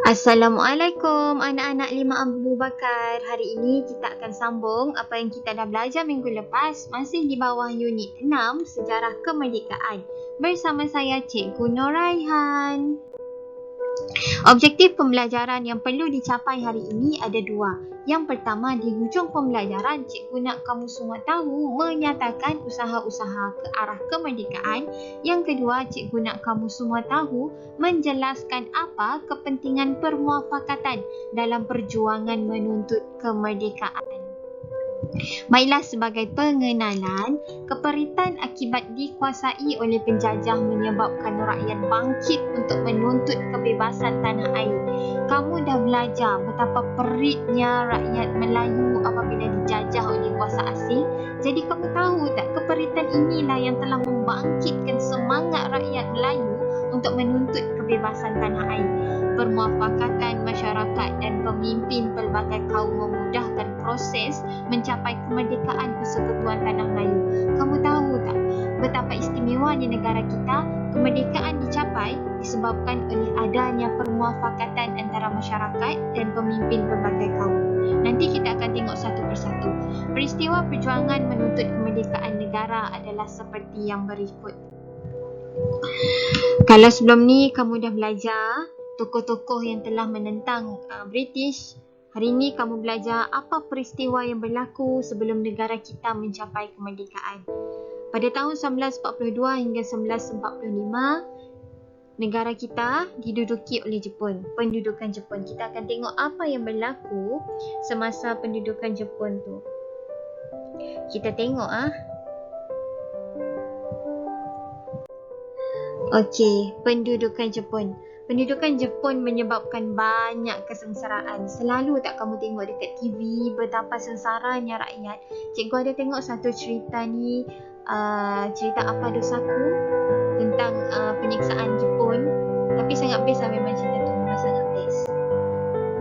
Assalamualaikum anak-anak Lima Abu Bakar. Hari ini kita akan sambung apa yang kita dah belajar minggu lepas, masih di bawah unit 6 Sejarah Kemerdekaan. Bersama saya Cikgu Noraihan. Objektif pembelajaran yang perlu dicapai hari ini ada dua. Yang pertama, di hujung pembelajaran, cikgu nak kamu semua tahu menyatakan usaha-usaha ke arah kemerdekaan. Yang kedua, cikgu nak kamu semua tahu menjelaskan apa kepentingan permuafakatan dalam perjuangan menuntut kemerdekaan. Baiklah, sebagai pengenalan, keperitan akibat dikuasai oleh penjajah menyebabkan rakyat bangkit untuk menuntut kebebasan tanah air. Kamu dah belajar betapa peritnya rakyat Melayu apabila dijajah oleh kuasa asing. Jadi kamu tahu tak, keperitan inilah yang telah membangkitkan semangat rakyat Melayu untuk menuntut kebebasan tanah air. Permuafakatan masyarakat dan pemimpin pelbagai kaum memudahkan proses mencapai kemerdekaan persekutuan tanah Melayu. Kamu tahu tak betapa istimewanya negara kita? Kemerdekaan dicapai disebabkan oleh adanya permuafakatan antara masyarakat dan pemimpin pelbagai kaum. Nanti kita akan tengok satu persatu. Peristiwa perjuangan menuntut kemerdekaan negara adalah seperti yang berikut. Kalau sebelum ni kamu dah belajar tokoh-tokoh yang telah menentang British, hari ini kamu belajar apa peristiwa yang berlaku sebelum negara kita mencapai kemerdekaan. Pada tahun 1942 hingga 1945, negara kita diduduki oleh Jepun, pendudukan Jepun. Kita akan tengok apa yang berlaku semasa pendudukan Jepun tu. Kita tengok Okey, pendudukan Jepun. Pendudukan Jepun menyebabkan banyak kesengsaraan. Selalu tak kamu tengok dekat TV betapa sengsaranya rakyat. Cikgu ada tengok satu cerita ni, cerita Apa Dosaku, tentang penyiksaan Jepun. Tapi sangat best lah memang cerita tu, memang sangat best.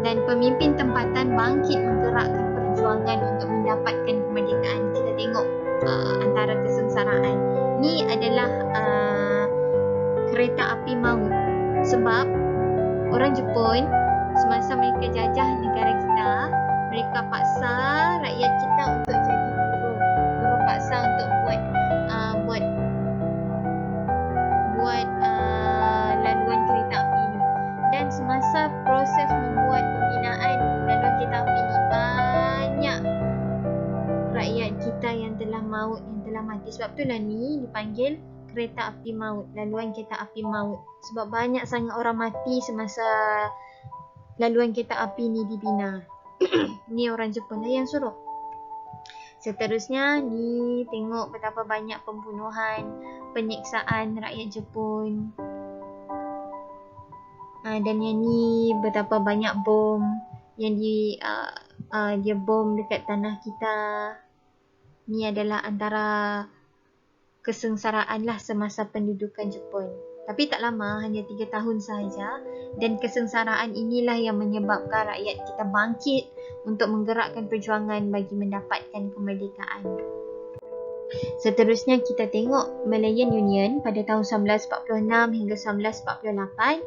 Dan pemimpin tempatan bangkit menggerakkan perjuangan untuk mendapatkan kemerdekaan. Kita tengok antara kesengsaraan. Ni adalah kereta api maut. Sebab orang Jepun semasa mereka jajah negara kita, mereka paksa rakyat kita untuk jadi buruh. Buruh paksa untuk buat laluan kereta api ni. Dan semasa proses membuat pembinaan laluan kereta api ni, banyak rakyat kita yang telah maut, yang telah mati. Sebab itulah ni dipanggil kereta api maut, laluan kereta api maut. Sebab banyak sangat orang mati semasa laluan kereta api ni dibina. Ni orang Jepun lah yang suruh. Seterusnya ni tengok betapa banyak pembunuhan, penyiksaan rakyat Jepun. Dan yang ni betapa banyak bom yang dia bom dekat tanah kita. Ni adalah antara kesengsaraan lah semasa pendudukan Jepun. Tapi tak lama, hanya 3 tahun sahaja. Dan kesengsaraan inilah yang menyebabkan rakyat kita bangkit untuk menggerakkan perjuangan bagi mendapatkan kemerdekaan. Seterusnya kita tengok Malayan Union pada tahun 1946 hingga 1948.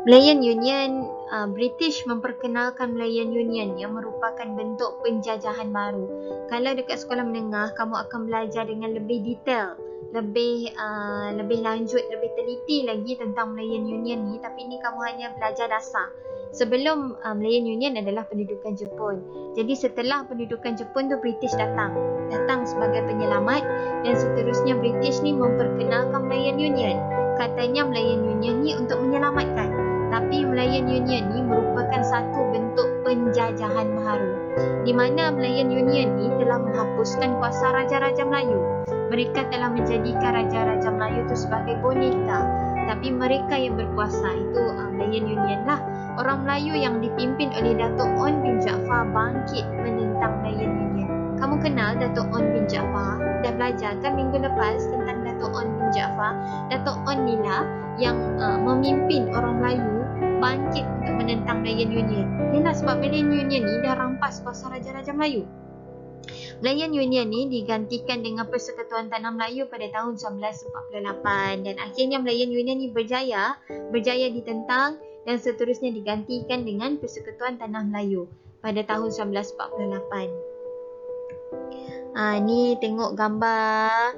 Malayan Union, British memperkenalkan Malayan Union yang merupakan bentuk penjajahan baru. Kalau dekat sekolah menengah, kamu akan belajar dengan lebih detail, lebih lanjut, lebih teliti lagi tentang Malayan Union ni. Tapi ni kamu hanya belajar dasar. Sebelum Malayan Union adalah pendudukan Jepun. Jadi setelah pendudukan Jepun tu, British datang sebagai penyelamat. Dan seterusnya British ni memperkenalkan Malayan Union. Katanya Malayan Union ni untuk menyelamatkan. Tapi Malayan Union ni merupakan satu bentuk penjajahan baru, di mana Malayan Union ni telah menghapuskan kuasa Raja-Raja Melayu. Mereka telah menjadikan Raja-Raja Melayu tu sebagai boneka. Tapi mereka yang berkuasa itu Malayan Union lah. Orang Melayu yang dipimpin oleh Datuk On bin Jaafar bangkit menentang Malayan Union. Kamu kenal Datuk On bin Jaafar? Dah belajar kan minggu lepas tentang Datuk On bin Jaafar? Datuk On ni lah yang memimpin orang Melayu bangkit untuk menentang Malayan Union. Yalah, sebab Malayan Union ni dah rampas kuasa Raja-Raja Melayu. Melayan Union ni digantikan dengan Persekutuan Tanah Melayu pada tahun 1948 dan akhirnya Melayan Union ni berjaya ditentang dan seterusnya digantikan dengan Persekutuan Tanah Melayu pada tahun 1948. Ni tengok gambar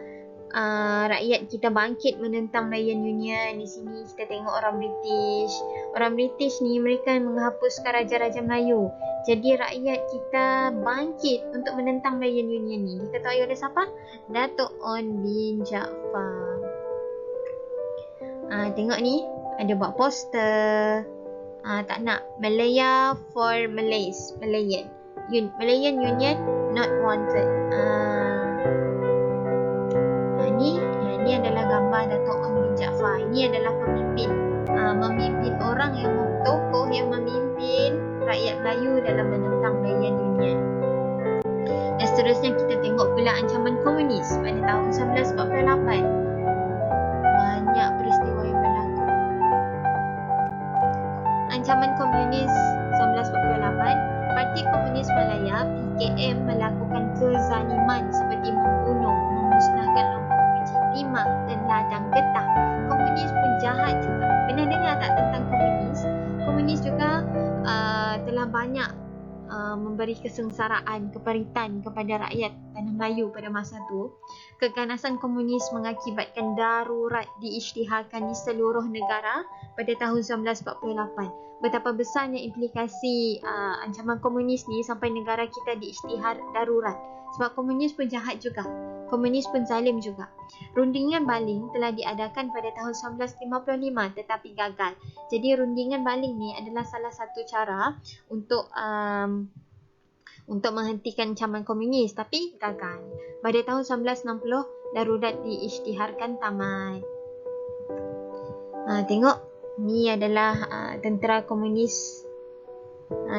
rakyat kita bangkit menentang Melayan Union. Di sini kita tengok orang British. Orang British ni mereka menghapuskan Raja-Raja Melayu. Jadi rakyat kita bangkit untuk menentang Melayan Union ni. Diketuai oleh siapa? Datuk On bin Jaafar. Tengok ni, ada buat poster. Tak nak. Malaya for Malays. Melayan Union not wanted. Ini adalah gambar Datuk On bin Jaafar. Ini adalah pemimpin. Memimpin orang yang tokoh yang memimpin rakyat Melayu dalam menentang Melayan Union. Dan seterusnya kita tengok pula ancaman komunis pada tahun 1948. Banyak peristiwa yang berlaku. Ancaman komunis 1948, Parti Komunis Malaya PKM melakukan kezaliman seperti membunuh, memusnahkan lompok biji timah dan ladang getah. Komunis pun jahat juga. Pernah dengar tak tentang komunis? Komunis juga telah banyak memberi kesengsaraan, keperitan kepada rakyat Tanah Melayu pada masa itu. Keganasan komunis mengakibatkan darurat diisytiharkan di seluruh negara pada tahun 1948. Betapa besarnya implikasi ancaman komunis ni sampai negara kita diisytihar darurat. Sebab komunis pun jahat juga. Komunis pun zalim juga. Rundingan baling telah diadakan pada tahun 1955 tetapi gagal. Jadi rundingan baling ni adalah salah satu cara untuk menghentikan ancaman komunis tapi gagal. Pada tahun 1960 darurat diisytiharkan tamat. Tengok, ni adalah tentera komunis.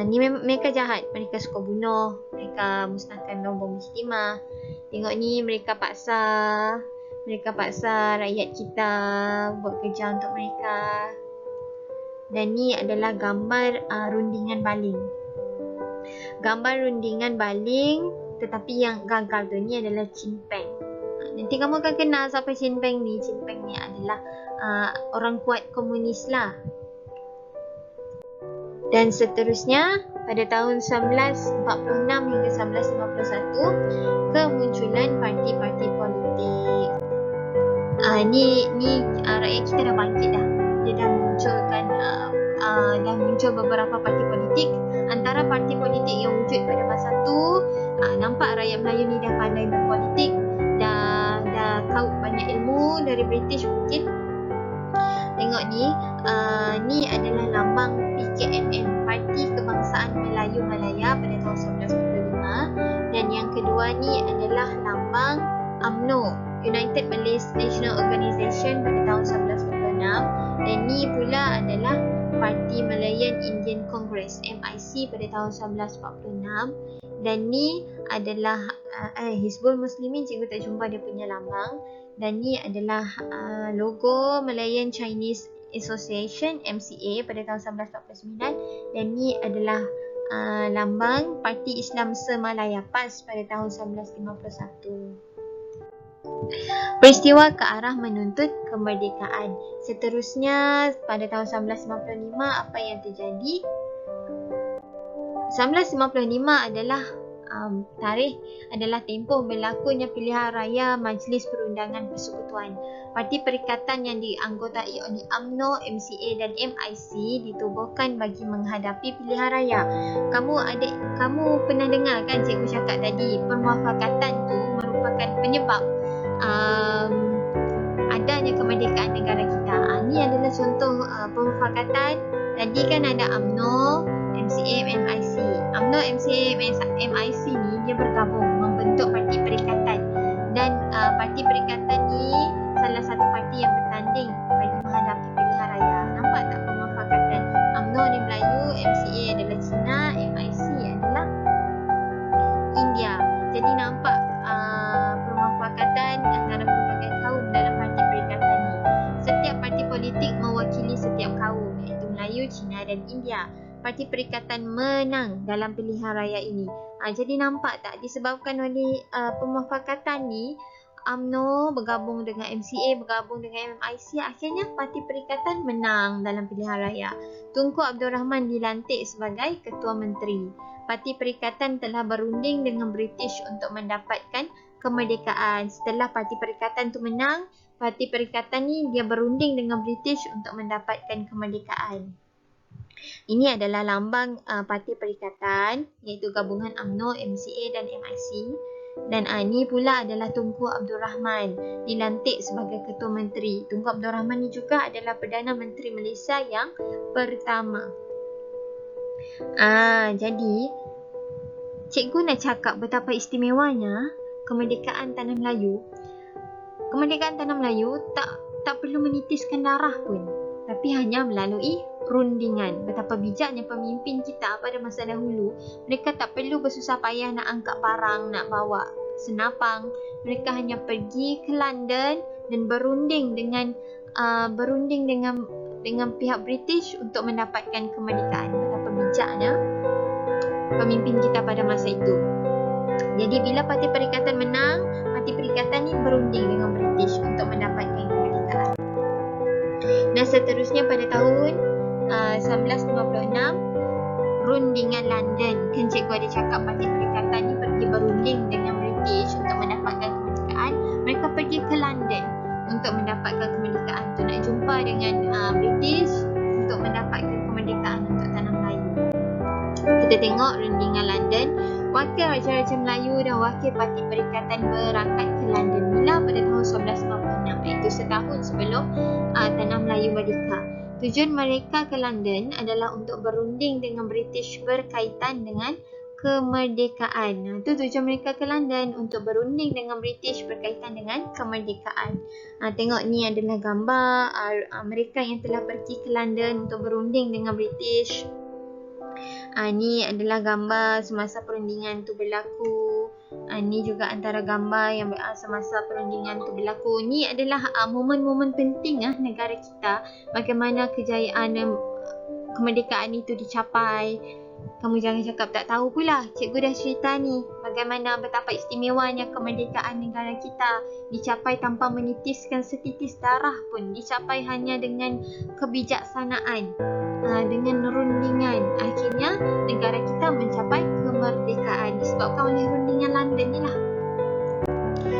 Ni mereka jahat. Mereka suka bunuh. Mereka musnahkan lombong biji timah. Tengok ni mereka paksa rakyat kita buat kerja untuk mereka. Dan ni adalah gambar rundingan baling. Gambar rundingan baling tetapi yang gagal tu ni adalah Chin Peng. Nanti kamu akan kenal siapa Chin Peng ni. Chin Peng ni adalah orang kuat komunis lah. Dan seterusnya pada tahun 1946 hingga 1951 kemunculan parti-parti politik. Ni rakyat kita dah bangkit dah. Dia dah munculkan muncul beberapa parti politik. Antara parti politik yang wujud pada masa tu, nampak rakyat Melayu ni dah pandai berpolitik, dah tahu banyak ilmu dari British mungkin. Tengok ni adalah lambang PKMM, Parti Kebangsaan Melayu Malaya pada tahun 1945. Dan yang kedua ni adalah lambang UMNO, United Malays National Organisation pada tahun 1946. Dan ni pula adalah Parti Malayan Indian Congress, MIC pada tahun 1946. Dan ni adalah Hizbul Muslimin, cikgu tak jumpa dia punya lambang. Dan ni adalah logo Malayan Chinese Association, MCA pada tahun 1949. Dan ni adalah lambang Parti Islam Semalaya PAS pada tahun 1951. Peristiwa ke arah menuntut kemerdekaan. Seterusnya pada tahun 1955 apa yang terjadi? 1955 adalah tarikh adalah tempoh berlakunya pilihan raya Majlis Perundangan Persekutuan. Parti perikatan yang dianggotai oleh UMNO, MCA dan MIC ditubuhkan bagi menghadapi pilihan raya. Kamu pernah dengar kan cikgu cakap tadi, permuafakatan tu merupakan penyebab adanya kemerdekaan negara kita. Ini adalah contoh permufakatan. Tadi kan ada UMNO, MCA, MIC. UMNO, MCA, MIC ni dia bergabung membentuk parti perikatan. Dan parti perikatan ni salah satu parti yang bertanding bagi menghadapi pilihan raya. Nampak tak permufakatan? UMNO ni Melayu, MCA adalah Cina, MIC adalah India. Jadi nampak permufakatan antara pelbagai kaum dalam parti perikatan ni. Setiap parti politik mewakili setiap kaum, iaitu Melayu, Cina dan India. Parti Perikatan menang dalam pilihan raya ini. Jadi nampak tak, disebabkan oleh pemufakatan ni, UMNO bergabung dengan MCA, bergabung dengan MMIC, akhirnya Parti Perikatan menang dalam pilihan raya. Tunku Abdul Rahman dilantik sebagai Ketua Menteri. Parti Perikatan telah berunding dengan British untuk mendapatkan kemerdekaan. Setelah Parti Perikatan tu menang, Parti Perikatan ni dia berunding dengan British untuk mendapatkan kemerdekaan. Ini adalah lambang Parti Perikatan, iaitu gabungan UMNO, MCA dan MIC. Dan ini pula adalah Tunku Abdul Rahman, dilantik sebagai Ketua Menteri. Tunku Abdul Rahman ni juga adalah Perdana Menteri Malaysia yang pertama. Jadi cikgu nak cakap betapa istimewanya kemerdekaan Tanah Melayu. Kemerdekaan Tanah Melayu tak perlu menitiskan darah pun, tapi hanya melalui rundingan. Betapa bijaknya pemimpin kita pada masa dahulu. Mereka tak perlu bersusah payah nak angkat barang, nak bawa senapang. Mereka hanya pergi ke London dan berunding dengan pihak British untuk mendapatkan kemerdekaan. Betapa bijaknya pemimpin kita pada masa itu. Jadi bila Parti Perikatan menang, Parti Perikatan ni berunding dengan British untuk mendapatkan kemerdekaan. Dan seterusnya pada tahun 1956, rundingan London. Kan cikgu ada cakap Parti Perikatan ni pergi berunding dengan British untuk mendapatkan kemerdekaan. Mereka pergi ke London untuk mendapatkan kemerdekaan tu, nak jumpa dengan British untuk mendapatkan kemerdekaan untuk Tanah Melayu. Kita tengok rundingan London. Wakil Raja-Raja Melayu dan Wakil Parti Perikatan berangkat ke London bila pada tahun 1956, iaitu setahun sebelum Tanah Melayu merdeka. Tujuan mereka ke London adalah untuk berunding dengan British berkaitan dengan kemerdekaan. Itu tujuan mereka ke London, untuk berunding dengan British berkaitan dengan kemerdekaan. Tengok ni adalah gambar mereka yang telah pergi ke London untuk berunding dengan British. Ni adalah gambar semasa perundingan tu berlaku. Ni juga antara gambar yang semasa perundingan tu berlaku. Ni adalah momen-momen penting negara kita. Bagaimana kejayaan kemerdekaan itu dicapai. Kamu jangan cakap tak tahu pula. Cikgu dah cerita ni bagaimana betapa istimewanya kemerdekaan negara kita. Dicapai tanpa menitiskan setitis darah pun. Dicapai hanya dengan kebijaksanaan, dengan rundingan. Akhirnya negara kita mencapai kemerdekaan disebabkan oleh rundingan London ni lah.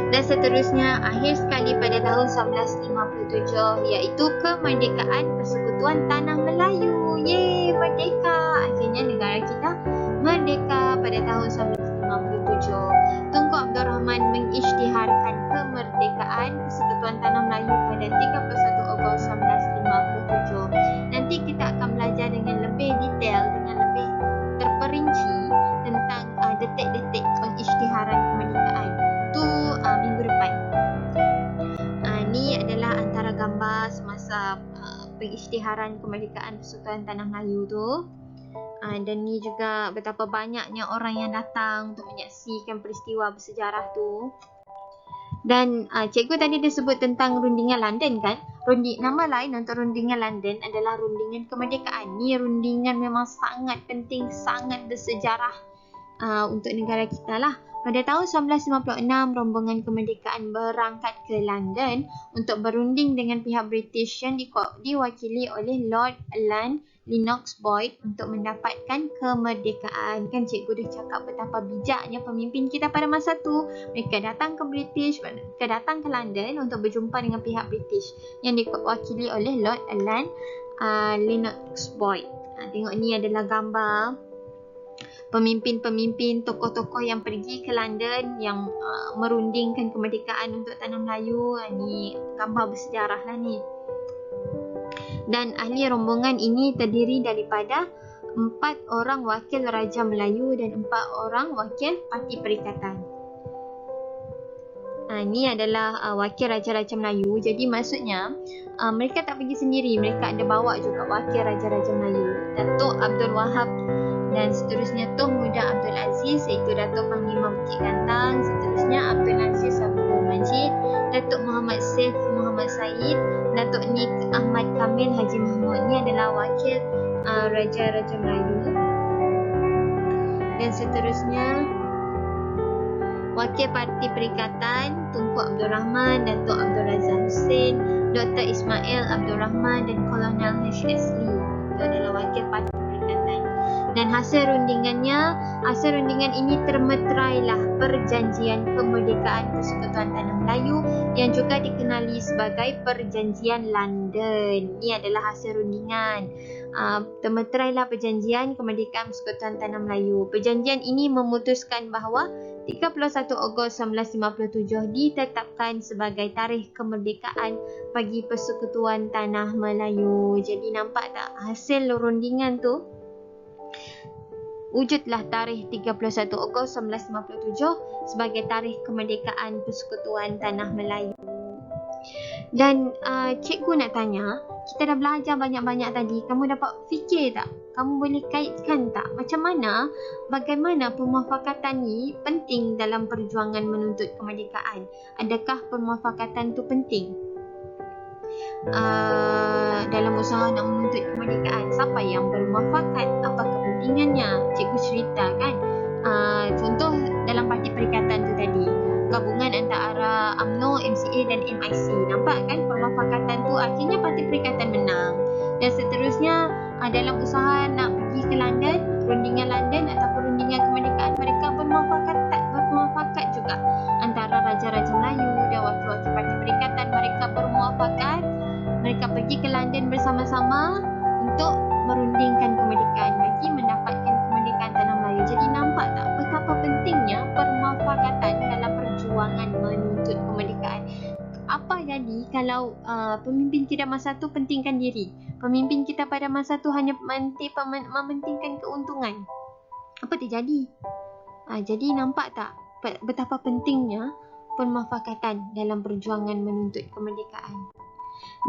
Dan seterusnya, akhir sekali pada tahun 1957, iaitu kemerdekaan Persekutuan Tanah Melayu. Yeay, merdeka! Akhirnya negara kita merdeka pada tahun 1957. Tunku Abdul Rahman mengisytiharkan kemerdekaan Persekutuan Tanah Melayu pada 31 Ogos 1957. Nanti kita akan belajar dengan lebih detail, dengan lebih terperinci tentang detik-detik pengisytiharan kemerdekaan. Itu minggu depan. Ni adalah antara gambar semasa pengisytiharan kemerdekaan Persekutuan Tanah Melayu tu. Dan ni juga betapa banyaknya orang yang datang untuk menyaksikan peristiwa bersejarah tu. Dan cikgu tadi dia sebut tentang rundingan London kan. Nama lain untuk rundingan London adalah rundingan kemerdekaan. Ni rundingan memang sangat penting, sangat bersejarah untuk negara kita lah. Pada tahun 1956, rombongan kemerdekaan berangkat ke London untuk berunding dengan pihak British yang diwakili oleh Lord Alan Lennox Boyd untuk mendapatkan kemerdekaan. Kan cikgu dah cakap betapa bijaknya pemimpin kita pada masa tu. Mereka datang ke British, mereka datang ke London untuk berjumpa dengan pihak British yang diwakili oleh Lord Alan Lennox Boyd. Tengok ni adalah gambar pemimpin-pemimpin, tokoh-tokoh yang pergi ke London yang merundingkan kemerdekaan untuk Tanah Melayu. Ni gambar bersejarah lah ni. Dan ahli rombongan ini terdiri daripada 4 orang wakil Raja Melayu dan 4 orang wakil Parti Perikatan. Ini adalah wakil Raja-Raja Melayu. Jadi maksudnya mereka tak pergi sendiri. Mereka ada bawa juga wakil Raja-Raja Melayu, Datuk Abdul Wahab, dan seterusnya Tuh Muda Abdul Aziz, iaitu Datuk Panglima Bukit Gantang. Seterusnya Abdul Aziz Abdul Majid, Datuk Muhammad Saif Muhammad Said, Datuk Nik Ahmad Kamil Haji Mahmud. Ni adalah wakil Raja-Raja Melayu. Dan seterusnya, Wakil Parti Perikatan Tunku Abdul Rahman, Datuk Abdul Razak Hussein, Dr. Ismail Abdul Rahman dan Kolonel H. Asli. Itu adalah Wakil Parti Perikatan. Dan hasil rundingan ini termeterailah Perjanjian Kemerdekaan Persekutuan Tanah Melayu yang juga dikenali sebagai Perjanjian London. Ini adalah hasil rundingan. Termeterailah Perjanjian Kemerdekaan Persekutuan Tanah Melayu. Perjanjian ini memutuskan bahawa 31 Ogos 1957 ditetapkan sebagai tarikh kemerdekaan bagi Persekutuan Tanah Melayu. Jadi nampak tak hasil rundingan tu? Wujudlah tarikh 31 Ogos 1957 sebagai tarikh kemerdekaan Persekutuan Tanah Melayu. Dan cikgu nak tanya, kita dah belajar banyak-banyak tadi. Kamu dapat fikir tak? Kamu boleh kaitkan tak? Bagaimana pemufakatan ni penting dalam perjuangan menuntut kemerdekaan? Adakah pemufakatan tu penting? Dalam usaha nak menuntut kemerdekaan, siapa yang bermuafakat? Apa kepentingannya? Cikgu cerita kan? Contoh dalam Parti Perikatan tu tadi, gabungan antara UMNO, MCA dan MIC. Nampak kan permufakatan tu akhirnya Parti Perikatan menang. Dan seterusnya dalam usaha nak pergi ke London, rundingan London ataupun rundingan kemerdekaan, mereka bermuafakat juga antara Raja-Raja Melayu dan wakil-wakil Parti Perikatan. Mereka bermuafakat, mereka pergi ke London bersama-sama untuk merundingkan kemerdekaan bagi mendapatkan kemerdekaan Tanah Melayu. Jadi nampak tak betapa pentingnya permufakatan dalam perjuangan menuntut kemerdekaan. Apa jadi kalau pemimpin kita masa tu pentingkan diri? Pemimpin kita pada masa tu hanya mementingkan keuntungan. Apa terjadi? Jadi nampak tak betapa pentingnya permufakatan dalam perjuangan menuntut kemerdekaan.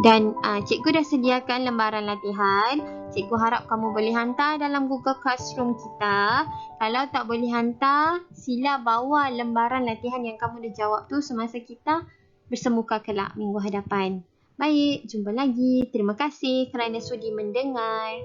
Dan cikgu dah sediakan lembaran latihan. Cikgu harap kamu boleh hantar dalam Google Classroom kita. Kalau tak boleh hantar, sila bawa lembaran latihan yang kamu dah jawab tu semasa kita bersemuka kelak minggu hadapan. Baik, jumpa lagi. Terima kasih kerana sudi mendengar.